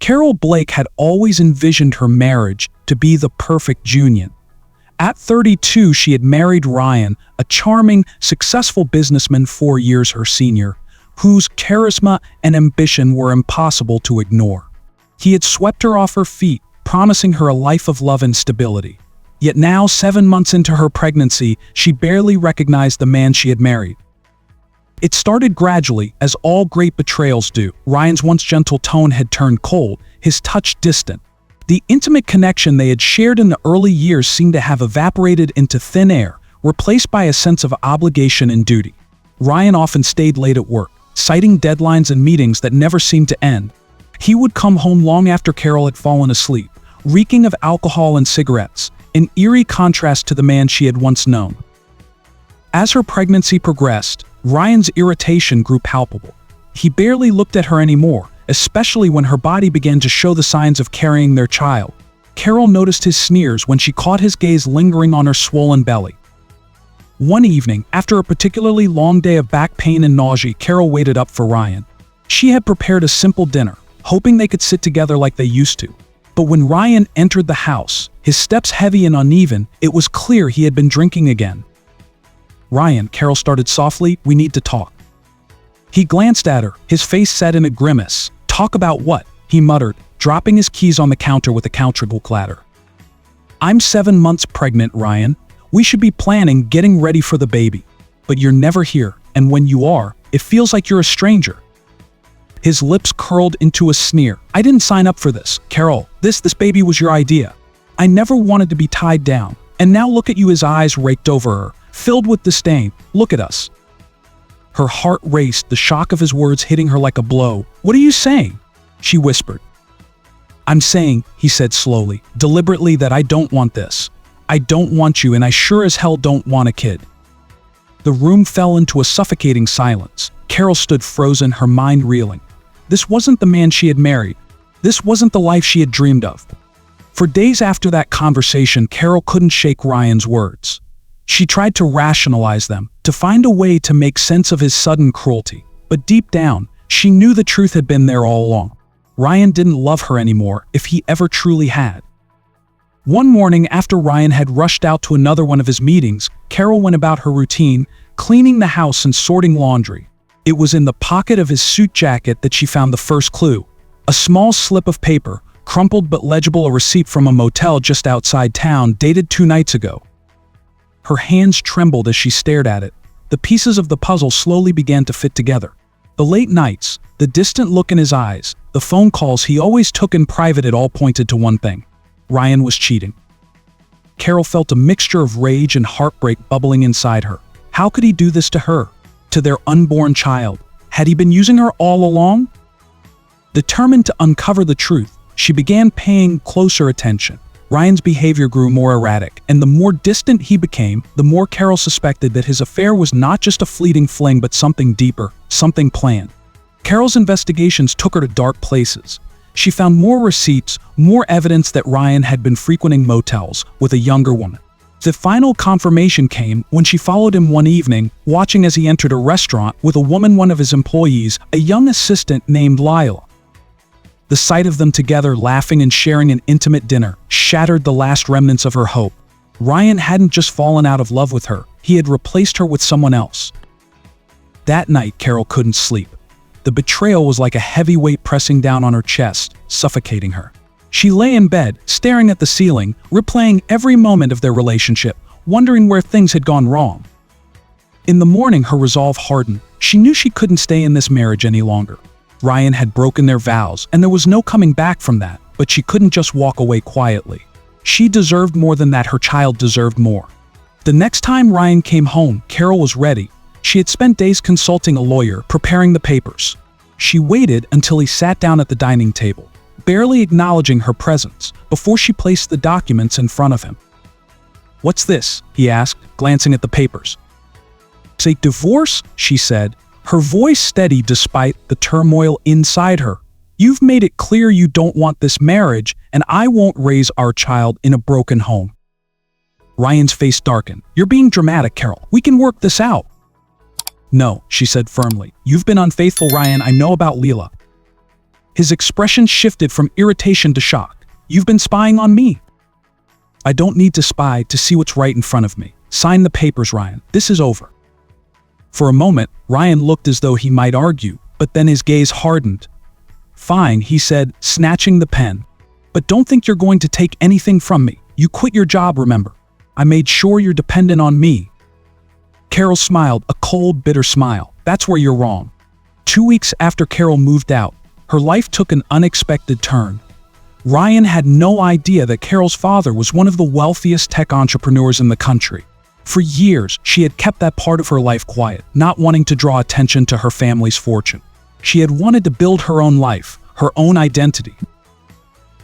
Carol Blake had always envisioned her marriage to be the perfect union. At 32, she had married Ryan, a charming, successful businessman 4 years her senior, whose charisma and ambition were impossible to ignore. He had swept her off her feet, promising her a life of love and stability. Yet now, 7 months into her pregnancy, she barely recognized the man she had married. It started gradually, as all great betrayals do. Ryan's once gentle tone had turned cold, his touch distant. The intimate connection they had shared in the early years seemed to have evaporated into thin air, replaced by a sense of obligation and duty. Ryan often stayed late at work, citing deadlines and meetings that never seemed to end. He would come home long after Carol had fallen asleep, reeking of alcohol and cigarettes, an eerie contrast to the man she had once known. As her pregnancy progressed, Ryan's irritation grew palpable. He barely looked at her anymore, especially when her body began to show the signs of carrying their child. Carol noticed his sneers when she caught his gaze lingering on her swollen belly. One evening, after a particularly long day of back pain and nausea, Carol waited up for Ryan. She had prepared a simple dinner, hoping they could sit together like they used to. But when Ryan entered the house, his steps heavy and uneven, it was clear he had been drinking again. "Ryan," Carol started softly, "we need to talk." He glanced at her, his face set in a grimace. "Talk about what?" he muttered, dropping his keys on the counter with a comfortable clatter. "I'm 7 months pregnant, Ryan. We should be planning, getting ready for the baby. But you're never here, and when you are, it feels like you're a stranger." His lips curled into a sneer. "I didn't sign up for this, Carol. This baby was your idea. I never wanted to be tied down. And now look at you." His eyes raked over her, filled with disdain. "Look at us." Her heart raced, the shock of his words hitting her like a blow. "What are you saying?" she whispered. "I'm saying," he said slowly, deliberately, "that I don't want this. I don't want you, and I sure as hell don't want a kid." The room fell into a suffocating silence. Carol stood frozen, her mind reeling. This wasn't the man she had married. This wasn't the life she had dreamed of. For days after that conversation, Carol couldn't shake Ryan's words. She tried to rationalize them, to find a way to make sense of his sudden cruelty. But deep down, she knew the truth had been there all along. Ryan didn't love her anymore, if he ever truly had. One morning, after Ryan had rushed out to another one of his meetings, Carol went about her routine, cleaning the house and sorting laundry. It was in the pocket of his suit jacket that she found the first clue. A small slip of paper, crumpled but legible, a receipt from a motel just outside town, dated 2 nights ago. Her hands trembled as she stared at it. The pieces of the puzzle slowly began to fit together. The late nights, the distant look in his eyes, the phone calls he always took in private, it all pointed to one thing. Ryan was cheating. Carol felt a mixture of rage and heartbreak bubbling inside her. How could he do this to her? To their unborn child? Had he been using her all along? Determined to uncover the truth, she began paying closer attention. Ryan's behavior grew more erratic, and the more distant he became, the more Carol suspected that his affair was not just a fleeting fling but something deeper, something planned. Carol's investigations took her to dark places. She found more receipts, more evidence that Ryan had been frequenting motels with a younger woman. The final confirmation came when she followed him one evening, watching as he entered a restaurant with a woman, one of his employees, a young assistant named Lila. The sight of them together, laughing and sharing an intimate dinner, shattered the last remnants of her hope. Ryan hadn't just fallen out of love with her, he had replaced her with someone else. That night, Carol couldn't sleep. The betrayal was like a heavy weight pressing down on her chest, suffocating her. She lay in bed, staring at the ceiling, replaying every moment of their relationship, wondering where things had gone wrong. In the morning, her resolve hardened. She knew she couldn't stay in this marriage any longer. Ryan had broken their vows, and there was no coming back from that, but she couldn't just walk away quietly. She deserved more than that, her child deserved more. The next time Ryan came home, Carol was ready. She had spent days consulting a lawyer, preparing the papers. She waited until he sat down at the dining table, barely acknowledging her presence, before she placed the documents in front of him. "What's this?" he asked, glancing at the papers. "It's a divorce," she said, her voice steady despite the turmoil inside her. "You've made it clear you don't want this marriage, and I won't raise our child in a broken home." Ryan's face darkened. "You're being dramatic, Carol. We can work this out." "No," she said firmly. "You've been unfaithful, Ryan. I know about Leela." His expression shifted from irritation to shock. "You've been spying on me." "I don't need to spy to see what's right in front of me. Sign the papers, Ryan. This is over." For a moment, Ryan looked as though he might argue, but then his gaze hardened. "Fine," he said, snatching the pen. "But don't think you're going to take anything from me. You quit your job, remember? I made sure you're dependent on me." Carol smiled, a cold, bitter smile. "That's where you're wrong." 2 weeks after Carol moved out, her life took an unexpected turn. Ryan had no idea that Carol's father was one of the wealthiest tech entrepreneurs in the country. For years, she had kept that part of her life quiet, not wanting to draw attention to her family's fortune. She had wanted to build her own life, her own identity.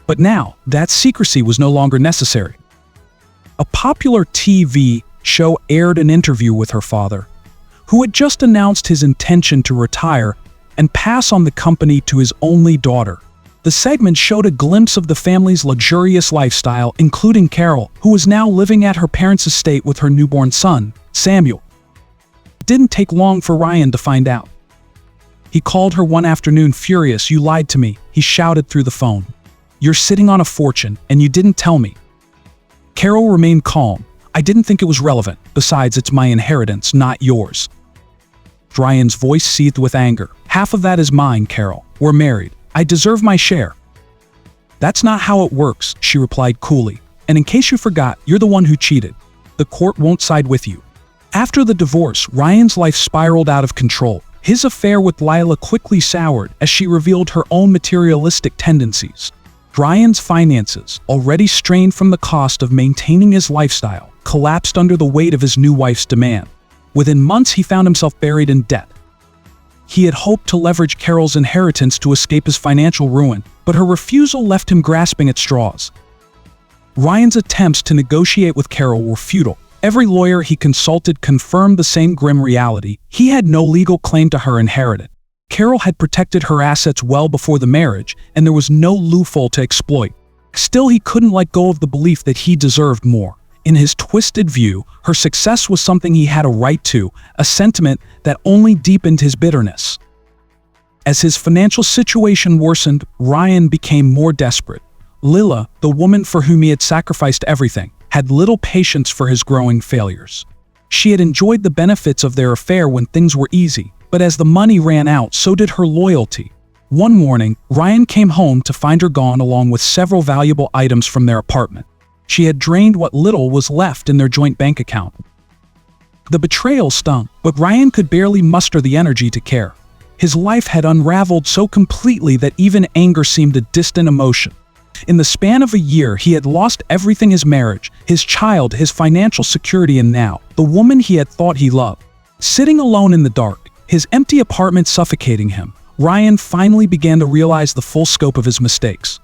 But now, that secrecy was no longer necessary. A popular TV show aired an interview with her father, who had just announced his intention to retire and pass on the company to his only daughter. The segment showed a glimpse of the family's luxurious lifestyle, including Carol, who was now living at her parents' estate with her newborn son, Samuel. It didn't take long for Ryan to find out. He called her one afternoon furious. "You lied to me," he shouted through the phone. "You're sitting on a fortune, and you didn't tell me." Carol remained calm. "I didn't think it was relevant. Besides, it's my inheritance, not yours." Ryan's voice seethed with anger. "Half of that is mine, Carol. We're married. I deserve my share." "That's not how it works," she replied coolly. "And in case you forgot, you're the one who cheated. The court won't side with you." After the divorce, Ryan's life spiraled out of control. His affair with Lila quickly soured as she revealed her own materialistic tendencies. Ryan's finances, already strained from the cost of maintaining his lifestyle, collapsed under the weight of his new wife's demand. Within months, he found himself buried in debt. He had hoped to leverage Carol's inheritance to escape his financial ruin, but her refusal left him grasping at straws. Ryan's attempts to negotiate with Carol were futile. Every lawyer he consulted confirmed the same grim reality. He had no legal claim to her inheritance. Carol had protected her assets well before the marriage, and there was no loophole to exploit. Still, he couldn't let go of the belief that he deserved more. In his twisted view, her success was something he had a right to, a sentiment that only deepened his bitterness. As his financial situation worsened, Ryan became more desperate. Lila, the woman for whom he had sacrificed everything, had little patience for his growing failures. She had enjoyed the benefits of their affair when things were easy, but as the money ran out, so did her loyalty. One morning, Ryan came home to find her gone along with several valuable items from their apartment. She had drained what little was left in their joint bank account. The betrayal stung, but Ryan could barely muster the energy to care. His life had unraveled so completely that even anger seemed a distant emotion. In the span of a year, he had lost everything: his marriage, his child, his financial security, and now, the woman he had thought he loved. Sitting alone in the dark, his empty apartment suffocating him, Ryan finally began to realize the full scope of his mistakes.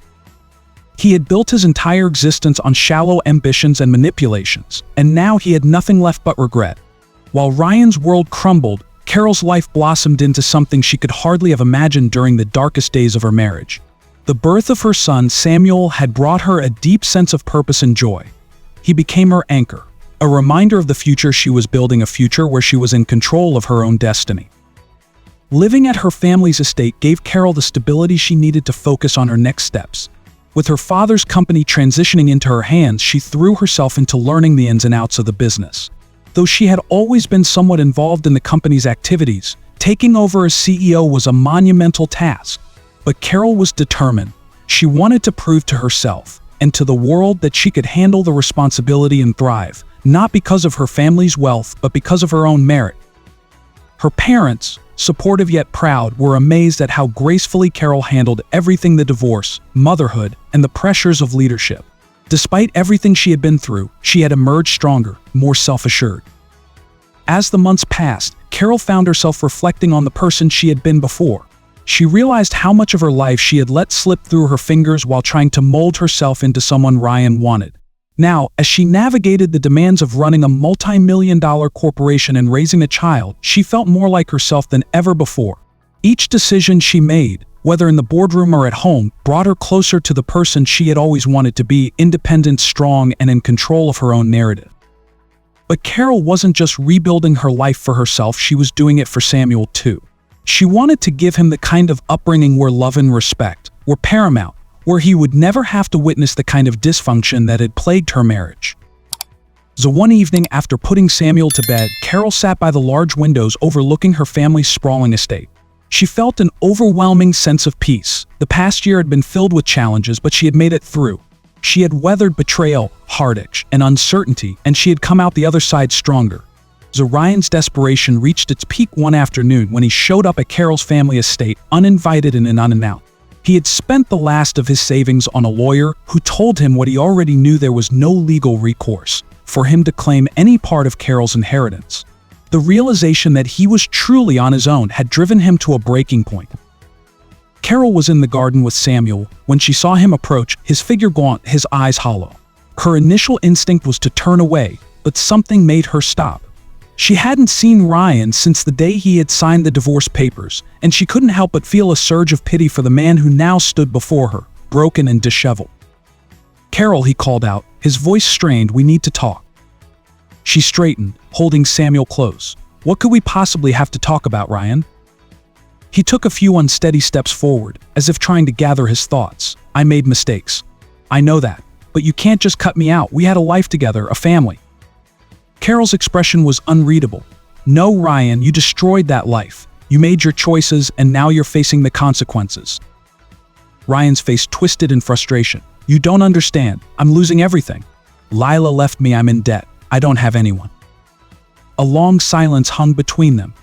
He had built his entire existence on shallow ambitions and manipulations, and now he had nothing left but regret. While Ryan's world crumbled, Carol's life blossomed into something she could hardly have imagined during the darkest days of her marriage. The birth of her son, Samuel, had brought her a deep sense of purpose and joy. He became her anchor, a reminder of the future she was building, a future where she was in control of her own destiny. Living at her family's estate gave Carol the stability she needed to focus on her next steps. With her father's company transitioning into her hands, she threw herself into learning the ins and outs of the business. Though she had always been somewhat involved in the company's activities, taking over as CEO was a monumental task. But Carol was determined. She wanted to prove to herself and to the world that she could handle the responsibility and thrive, not because of her family's wealth, but because of her own merit. Her parents, supportive yet proud, were amazed at how gracefully Carol handled everything: the divorce, motherhood, and the pressures of leadership. Despite everything she had been through, she had emerged stronger, more self-assured. As the months passed, Carol found herself reflecting on the person she had been before. She realized how much of her life she had let slip through her fingers while trying to mold herself into someone Ryan wanted. Now, as she navigated the demands of running a multi-million-dollar corporation and raising a child, she felt more like herself than ever before. Each decision she made, whether in the boardroom or at home, brought her closer to the person she had always wanted to be: independent, strong, and in control of her own narrative. But Carol wasn't just rebuilding her life for herself, she was doing it for Samuel too. She wanted to give him the kind of upbringing where love and respect were paramount, where he would never have to witness the kind of dysfunction that had plagued her marriage. So one evening after putting Samuel to bed, Carol sat by the large windows overlooking her family's sprawling estate. She felt an overwhelming sense of peace. The past year had been filled with challenges, but she had made it through. She had weathered betrayal, heartache, and uncertainty, and she had come out the other side stronger. Ryan's desperation reached its peak one afternoon when he showed up at Carol's family estate, uninvited and unannounced. He had spent the last of his savings on a lawyer who told him what he already knew: there was no legal recourse for him to claim any part of Carol's inheritance. The realization that he was truly on his own had driven him to a breaking point. Carol was in the garden with Samuel when she saw him approach, his figure gaunt, his eyes hollow. Her initial instinct was to turn away, but something made her stop. She hadn't seen Ryan since the day he had signed the divorce papers, and she couldn't help but feel a surge of pity for the man who now stood before her, broken and disheveled. "Carol," he called out, his voice strained, "we need to talk." She straightened, holding Samuel close. "What could we possibly have to talk about, Ryan?" He took a few unsteady steps forward, as if trying to gather his thoughts. "I made mistakes. I know that. But you can't just cut me out. We had a life together, a family." Carol's expression was unreadable. "No, Ryan, you destroyed that life. You made your choices, and now you're facing the consequences." Ryan's face twisted in frustration. "You don't understand. I'm losing everything. Lila left me. I'm in debt. I don't have anyone." A long silence hung between them.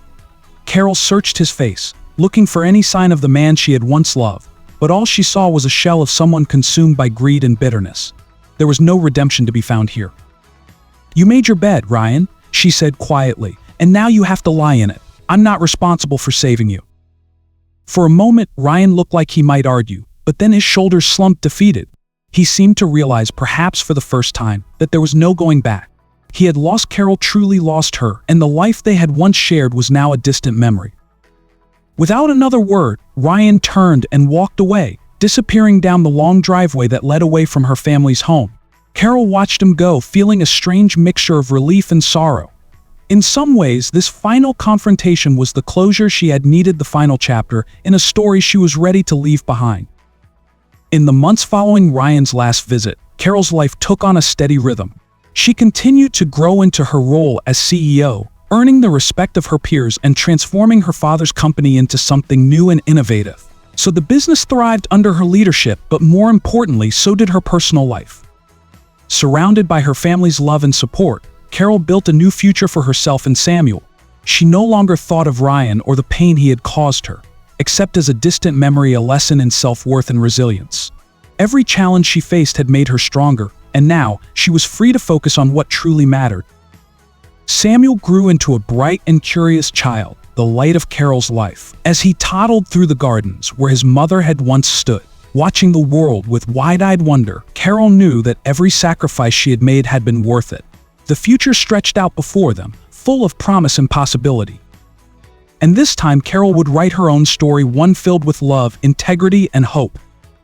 Carol searched his face, looking for any sign of the man she had once loved, but all she saw was a shell of someone consumed by greed and bitterness. There was no redemption to be found here. "You made your bed, Ryan," she said quietly, "and now you have to lie in it. I'm not responsible for saving you." For a moment, Ryan looked like he might argue, but then his shoulders slumped, defeated. He seemed to realize, perhaps for the first time, that there was no going back. He had lost Carol, truly lost her, and the life they had once shared was now a distant memory. Without another word, Ryan turned and walked away, disappearing down the long driveway that led away from her family's home. Carol watched him go, feeling a strange mixture of relief and sorrow. In some ways, this final confrontation was the closure she had needed, the final chapter in a story she was ready to leave behind. In the months following Ryan's last visit, Carol's life took on a steady rhythm. She continued to grow into her role as CEO, earning the respect of her peers and transforming her father's company into something new and innovative. So the business thrived under her leadership, but more importantly, so did her personal life. Surrounded by her family's love and support, Carol built a new future for herself and Samuel. She no longer thought of Ryan or the pain he had caused her, except as a distant memory, a lesson in self-worth and resilience. Every challenge she faced had made her stronger, and now she was free to focus on what truly mattered. Samuel grew into a bright and curious child, the light of Carol's life. As he toddled through the gardens where his mother had once stood, watching the world with wide-eyed wonder, Carol knew that every sacrifice she had made had been worth it. The future stretched out before them, full of promise and possibility. And this time, Carol would write her own story, one filled with love, integrity, and hope.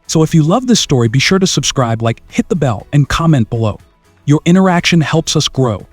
So if you love this story, be sure to subscribe, hit the bell, and comment below. Your interaction helps us grow.